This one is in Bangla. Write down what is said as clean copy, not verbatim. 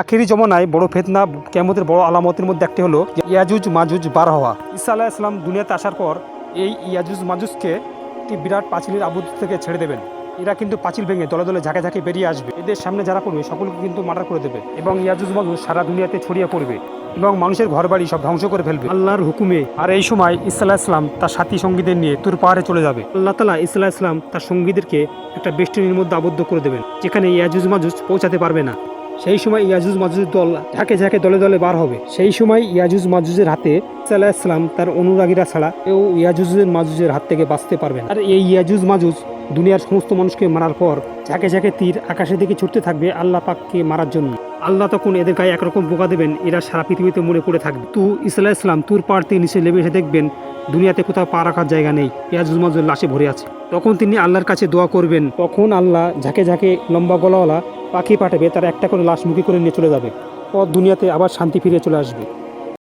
আখেরি জমানায় বড় ফেতনা কিয়ামতের বড় আলামতের মধ্যে একটি হলো ইয়াজুজ মাজুজ বার হওয়া। ঈসা আলাইহিস সালাম দুনিয়াতে আসার পর এই ইয়াজুজ মাজুজকে একটি বিরাট পাঁচিলের আবদ্ধ থেকে ছেড়ে দেবেন। এরা কিন্তু পাঁচিল ভেঙে দলে দলে ঝাঁকে ঝাঁকে বেরিয়ে আসবে। এদের সামনে যারা পড়বে সকলকে কিন্তু মার্ডার করে দেবে এবং ইয়াজুজ মাজুজ সারা দুনিয়াতে ছড়িয়ে পড়বে এবং মানুষের ঘরবাড়ি সব ধ্বংস করে ফেলবে আল্লাহর হুকুমে। আর এই সময় ঈসা আলাইহিস সালাম তার সাথী সঙ্গীদের নিয়ে তুর পাহাড়ে চলে যাবে। আল্লাহ তাআলা ঈসা আলাইহিস সালাম তার সঙ্গীদেরকে একটা বেষ্টনীর মধ্যে আবদ্ধ করে দেবেন, যেখানে ইয়াজুজ মাজুজ পৌঁছাতে পারবে না। সেই সময় ইয়াজুজ মাজুজের দল ঝাঁকে ঝাঁকে দলে দলে বার হবে। সেই সময় ইয়াজুজ মাজুজের হাতে ঈসা আলাইহিস সালাম তার অনুরাগীরা ছাড়া কেউ ইয়াজুজের মাজুজের হাত থেকে বাঁচতে পারবে না। আর এই ইয়াজুজ মাজুজ দুনিয়ার সমস্ত মানুষকে মারার পর ঝাঁকে ঝাঁকে তীর আকাশের দিকে ছুটতে থাকবে আল্লাহ পাককে মারার জন্য। আল্লাহ তখন এদের গায়ে একরকম বোকা দেবেন, এরা সারা পৃথিবীতে মরে পড়ে থাকবে। তো ঈসা আলাইহিস সালাম তুর পাহাড় থেকে নিচে নেমে এসে দেখবেন দুনিয়াতে কোথাও পা রাখার জায়গা নেই, ইয়াজুজ মাজুজ লাশে ভরে আছে। তখন তিনি আল্লাহর কাছে দোয়া করবেন, তখন আল্লাহ ঝাঁকে ঝাঁকে লম্বা গলাওয়ালা পাখি পাঠাবে, তারা একটা করে লাশ মুখে করে নিয়ে চলে যাবে। পর দুনিয়াতে আবার শান্তি ফিরে চলে আসবে।